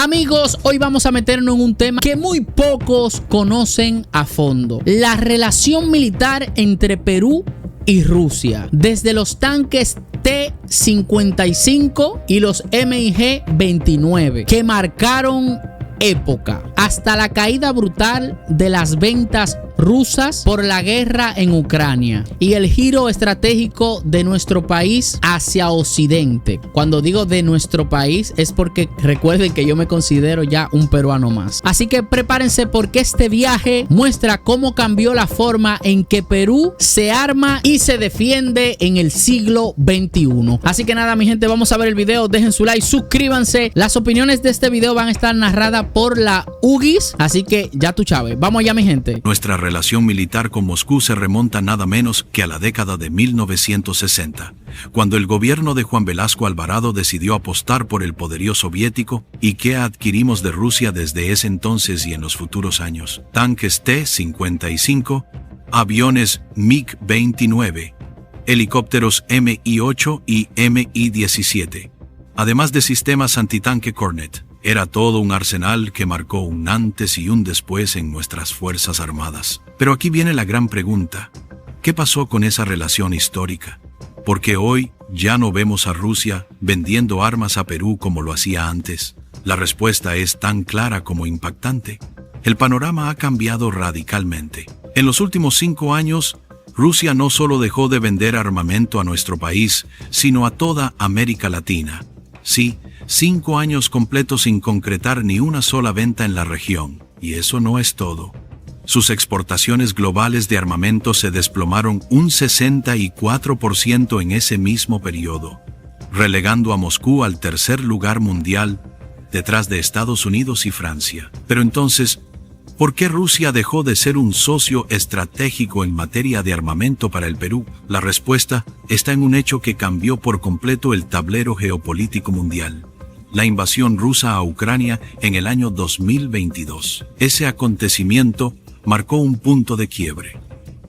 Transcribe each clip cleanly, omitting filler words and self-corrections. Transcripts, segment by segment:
Amigos, hoy vamos a meternos en un tema que muy pocos conocen a fondo: la relación militar entre Perú y Rusia. Desde los tanques T-55 y los MiG-29, que marcaron época, hasta la caída brutal de las ventas rusas por la guerra en Ucrania y el giro estratégico de nuestro país hacia Occidente. Cuando digo de nuestro país es porque recuerden que yo me considero ya un peruano más. Así que prepárense, porque este viaje muestra cómo cambió la forma en que Perú se arma y se defiende en el siglo XXI. Así que nada, mi gente, vamos a ver el video. Dejen su like, suscríbanse. Las opiniones de este video van a estar narradas por la UGIS, así que ya tú sabes. Vamos allá, mi gente. Nuestra relación militar con Moscú se remonta nada menos que a la década de 1960, cuando el gobierno de Juan Velasco Alvarado decidió apostar por el poderío soviético. ¿Y qué adquirimos de Rusia desde ese entonces y en los futuros años? Tanques T-55, aviones MiG-29, helicópteros Mi-8 y Mi-17, además de sistemas antitanque Kornet. Era todo un arsenal que marcó un antes y un después en nuestras Fuerzas Armadas. Pero aquí viene la gran pregunta: ¿qué pasó con esa relación histórica? Porque hoy ya no vemos a Rusia vendiendo armas a Perú como lo hacía antes. La respuesta es tan clara como impactante. El panorama ha cambiado radicalmente. En los últimos 5 años, Rusia no solo dejó de vender armamento a nuestro país, sino a toda América Latina. Sí, 5 años completos sin concretar ni una sola venta en la región. Y eso no es todo. Sus exportaciones globales de armamento se desplomaron un 64% en ese mismo periodo, relegando a Moscú al tercer lugar mundial, detrás de Estados Unidos y Francia. Pero entonces, ¿por qué Rusia dejó de ser un socio estratégico en materia de armamento para el Perú? La respuesta está en un hecho que cambió por completo el tablero geopolítico mundial: la invasión rusa a Ucrania en el año 2022. Ese acontecimiento marcó un punto de quiebre.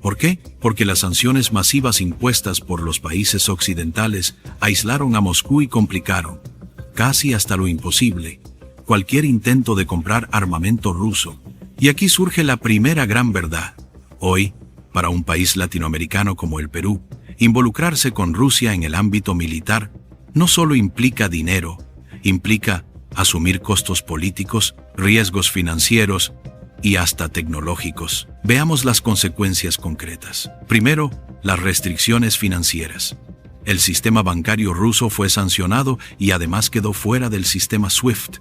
¿Por qué? Porque las sanciones masivas impuestas por los países occidentales aislaron a Moscú y complicaron, casi hasta lo imposible, cualquier intento de comprar armamento ruso. Y aquí surge la primera gran verdad. Hoy, para un país latinoamericano como el Perú, involucrarse con Rusia en el ámbito militar no solo implica dinero, implica asumir costos políticos, riesgos financieros y hasta tecnológicos. Veamos las consecuencias concretas. Primero, las restricciones financieras. El sistema bancario ruso fue sancionado y además quedó fuera del sistema SWIFT,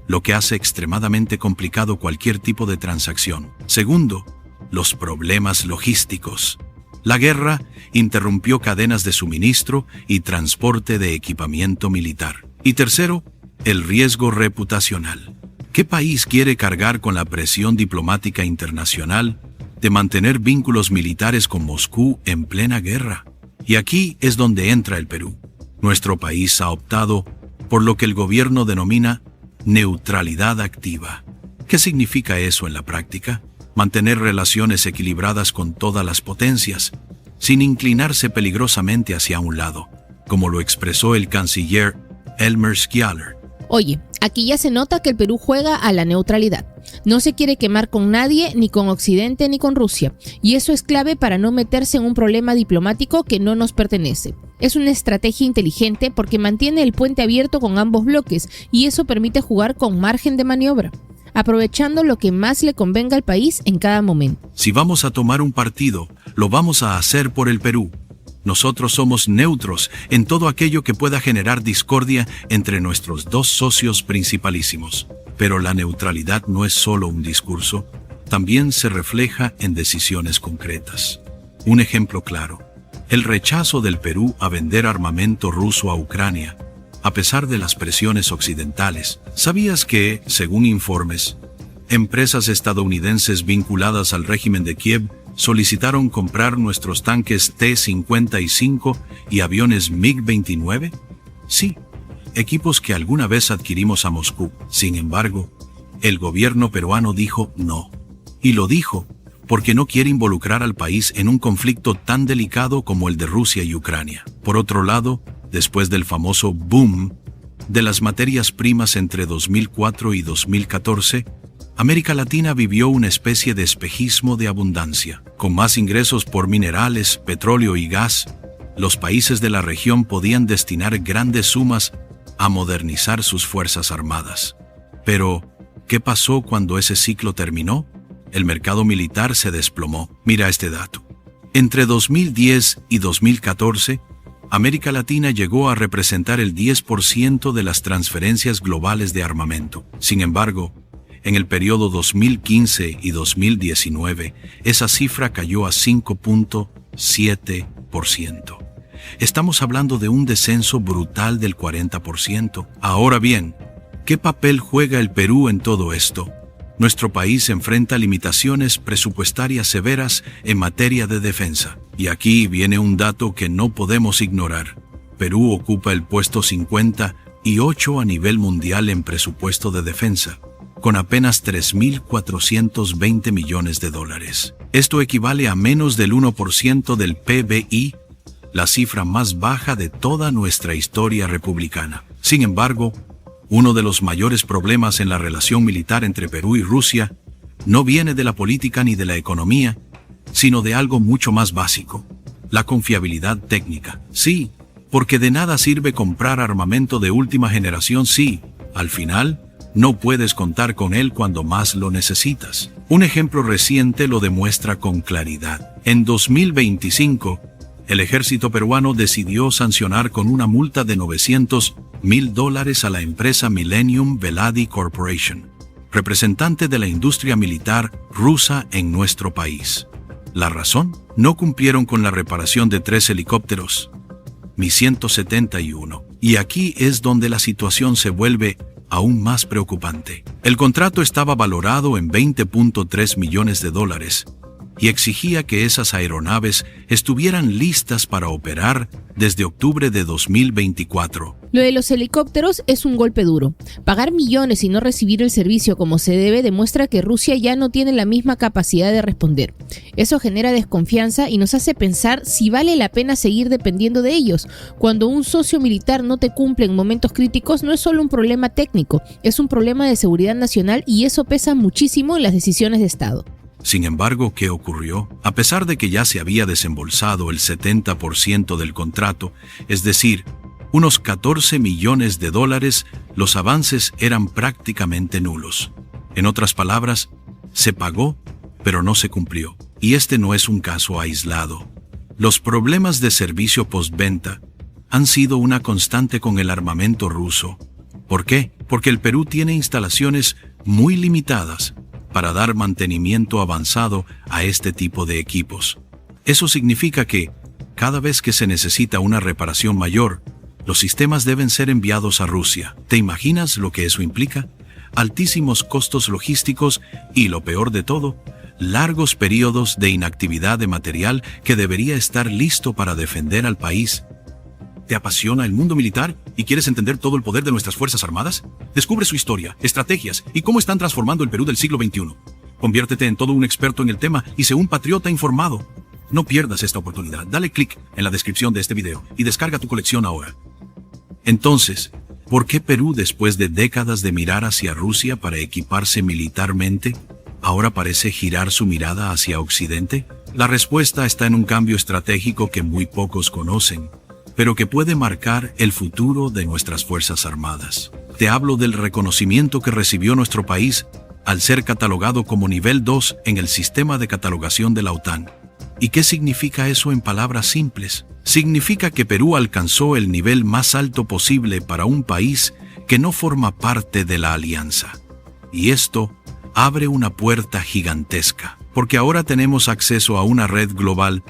lo que hace extremadamente complicado cualquier tipo de transacción. Segundo, los problemas logísticos. La guerra interrumpió cadenas de suministro y transporte de equipamiento militar. Y tercero, el riesgo reputacional. ¿Qué país quiere cargar con la presión diplomática internacional de mantener vínculos militares con Moscú en plena guerra? Y aquí es donde entra el Perú. Nuestro país ha optado por lo que el gobierno denomina neutralidad activa. ¿Qué significa eso en la práctica? Mantener relaciones equilibradas con todas las potencias, sin inclinarse peligrosamente hacia un lado, como lo expresó el canciller Elmer Skjaer. Oye, aquí ya se nota que el Perú juega a la neutralidad. No se quiere quemar con nadie, ni con Occidente ni con Rusia. Y eso es clave para no meterse en un problema diplomático que no nos pertenece. Es una estrategia inteligente porque mantiene el puente abierto con ambos bloques y eso permite jugar con margen de maniobra, aprovechando lo que más le convenga al país en cada momento. Si vamos a tomar un partido, lo vamos a hacer por el Perú. Nosotros somos neutros en todo aquello que pueda generar discordia entre nuestros dos socios principalísimos. Pero la neutralidad no es solo un discurso, también se refleja en decisiones concretas. Un ejemplo claro: el rechazo del Perú a vender armamento ruso a Ucrania, a pesar de las presiones occidentales. ¿Sabías que, según informes, empresas estadounidenses vinculadas al régimen de Kiev solicitaron comprar nuestros tanques T-55 y aviones MiG-29? Sí, equipos que alguna vez adquirimos a Moscú. Sin embargo, el gobierno peruano dijo no. Y lo dijo porque no quiere involucrar al país en un conflicto tan delicado como el de Rusia y Ucrania. Por otro lado, después del famoso boom de las materias primas entre 2004 y 2014, América Latina vivió una especie de espejismo de abundancia. Con más ingresos por minerales, petróleo y gas, los países de la región podían destinar grandes sumas a modernizar sus fuerzas armadas. Pero, ¿qué pasó cuando ese ciclo terminó? El mercado militar se desplomó. Mira este dato. Entre 2010 y 2014, América Latina llegó a representar el 10% de las transferencias globales de armamento. Sin embargo, en el periodo 2015 y 2019, esa cifra cayó a 5.7%. Estamos hablando de un descenso brutal del 40%. Ahora bien, ¿qué papel juega el Perú en todo esto? Nuestro país enfrenta limitaciones presupuestarias severas en materia de defensa. Y aquí viene un dato que no podemos ignorar. Perú ocupa el puesto 58 a nivel mundial en presupuesto de defensa, con apenas 3.420 millones de dólares. Esto equivale a menos del 1% del PBI, la cifra más baja de toda nuestra historia republicana. Sin embargo, uno de los mayores problemas en la relación militar entre Perú y Rusia no viene de la política ni de la economía, sino de algo mucho más básico: la confiabilidad técnica. Sí, porque de nada sirve comprar armamento de última generación si, al final, no puedes contar con él cuando más lo necesitas. Un ejemplo reciente lo demuestra con claridad. En 2025, el ejército peruano decidió sancionar con una multa de $900,000 a la empresa Millennium Veladi Corporation, representante de la industria militar rusa en nuestro país. ¿La razón? No cumplieron con la reparación de 3 helicópteros Mi-171. Y aquí es donde la situación se vuelve aún más preocupante. El contrato estaba valorado en $20.3 millones y exigía que esas aeronaves estuvieran listas para operar desde octubre de 2024. Lo de los helicópteros es un golpe duro. Pagar millones y no recibir el servicio como se debe demuestra que Rusia ya no tiene la misma capacidad de responder. Eso genera desconfianza y nos hace pensar si vale la pena seguir dependiendo de ellos. Cuando un socio militar no te cumple en momentos críticos, no es solo un problema técnico, es un problema de seguridad nacional y eso pesa muchísimo en las decisiones de Estado. Sin embargo, ¿qué ocurrió? A pesar de que ya se había desembolsado el 70% del contrato, es decir, unos $14 millones, los avances eran prácticamente nulos. En otras palabras, se pagó, pero no se cumplió. Y este no es un caso aislado. Los problemas de servicio postventa han sido una constante con el armamento ruso. ¿Por qué? Porque el Perú tiene instalaciones muy limitadas para dar mantenimiento avanzado a este tipo de equipos. Eso significa que, cada vez que se necesita una reparación mayor, los sistemas deben ser enviados a Rusia. ¿Te imaginas lo que eso implica? Altísimos costos logísticos y, lo peor de todo, largos periodos de inactividad de material que debería estar listo para defender al país. ¿Te apasiona el mundo militar y quieres entender todo el poder de nuestras Fuerzas Armadas? Descubre su historia, estrategias y cómo están transformando el Perú del siglo XXI. Conviértete en todo un experto en el tema y sé un patriota informado. No pierdas esta oportunidad. Dale clic en la descripción de este video y descarga tu colección ahora. Entonces, ¿por qué Perú, después de décadas de mirar hacia Rusia para equiparse militarmente, ahora parece girar su mirada hacia Occidente? La respuesta está en un cambio estratégico que muy pocos conocen, pero que puede marcar el futuro de nuestras Fuerzas Armadas. Te hablo del reconocimiento que recibió nuestro país al ser catalogado como nivel 2 en el sistema de catalogación de la OTAN. ¿Y qué significa eso en palabras simples? Significa que Perú alcanzó el nivel más alto posible para un país que no forma parte de la alianza. Y esto abre una puerta gigantesca, porque ahora tenemos acceso a una red global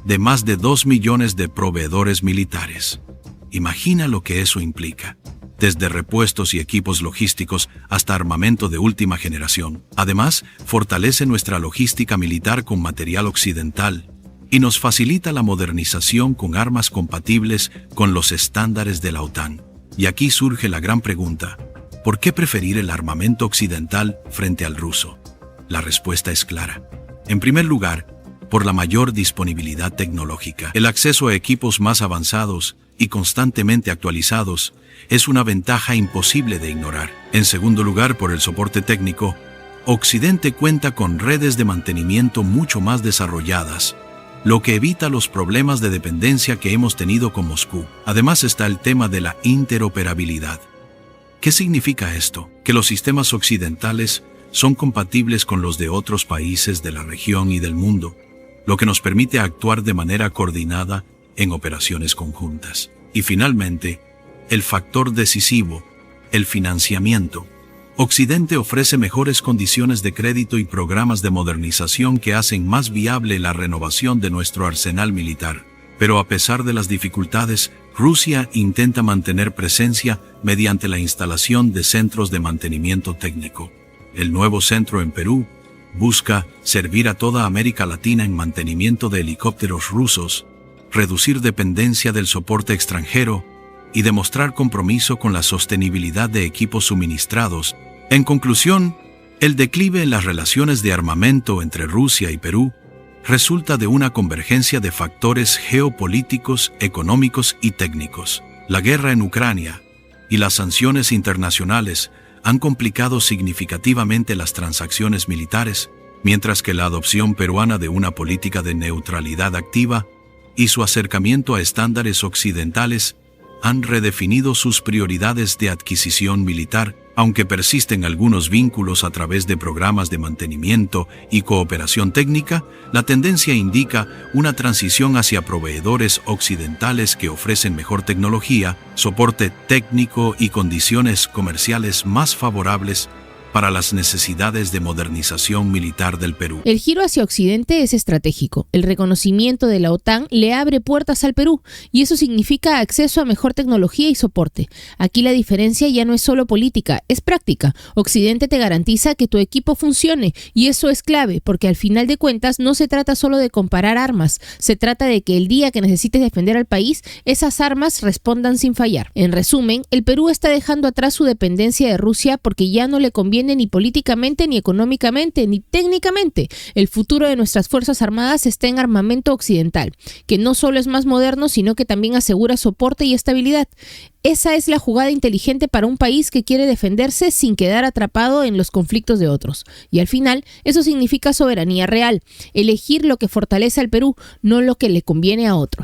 de más de 2 millones de proveedores militares. Imagina lo que eso implica, desde repuestos y equipos logísticos hasta armamento de última generación. Además, fortalece nuestra logística militar con material occidental y nos facilita la modernización con armas compatibles con los estándares de la OTAN. Y aquí surge la gran pregunta: ¿por qué preferir el armamento occidental frente al ruso? La respuesta es clara. En primer lugar, por la mayor disponibilidad tecnológica. El acceso a equipos más avanzados y constantemente actualizados es una ventaja imposible de ignorar. En segundo lugar, por el soporte técnico, Occidente cuenta con redes de mantenimiento mucho más desarrolladas, lo que evita los problemas de dependencia que hemos tenido con Moscú. Además está el tema de la interoperabilidad. ¿Qué significa esto? Que los sistemas occidentales son compatibles con los de otros países de la región y del mundo, lo que nos permite actuar de manera coordinada en operaciones conjuntas. Y finalmente, el factor decisivo, el financiamiento. Occidente ofrece mejores condiciones de crédito y programas de modernización que hacen más viable la renovación de nuestro arsenal militar. Pero a pesar de las dificultades, Rusia intenta mantener presencia mediante la instalación de centros de mantenimiento técnico. El nuevo centro en Perú busca servir a toda América Latina en mantenimiento de helicópteros rusos, reducir dependencia del soporte extranjero y demostrar compromiso con la sostenibilidad de equipos suministrados. En conclusión, el declive en las relaciones de armamento entre Rusia y Perú resulta de una convergencia de factores geopolíticos, económicos y técnicos. La guerra en Ucrania y las sanciones internacionales han complicado significativamente las transacciones militares, mientras que la adopción peruana de una política de neutralidad activa y su acercamiento a estándares occidentales han redefinido sus prioridades de adquisición militar, aunque persisten algunos vínculos a través de programas de mantenimiento y cooperación técnica. La tendencia indica una transición hacia proveedores occidentales que ofrecen mejor tecnología, soporte técnico y condiciones comerciales más favorables para las necesidades de modernización militar del Perú. El giro hacia Occidente es estratégico. El reconocimiento de la OTAN le abre puertas al Perú y eso significa acceso a mejor tecnología y soporte. Aquí la diferencia ya no es solo política, es práctica. Occidente te garantiza que tu equipo funcione y eso es clave porque al final de cuentas no se trata solo de comparar armas, se trata de que el día que necesites defender al país, esas armas respondan sin fallar. En resumen, el Perú está dejando atrás su dependencia de Rusia porque ya no le conviene ni políticamente, ni económicamente, ni técnicamente. El futuro de nuestras Fuerzas Armadas está en armamento occidental, que no solo es más moderno, sino que también asegura soporte y estabilidad. Esa es la jugada inteligente para un país que quiere defenderse sin quedar atrapado en los conflictos de otros. Y al final, eso significa soberanía real, elegir lo que fortalece al Perú, no lo que le conviene a otros.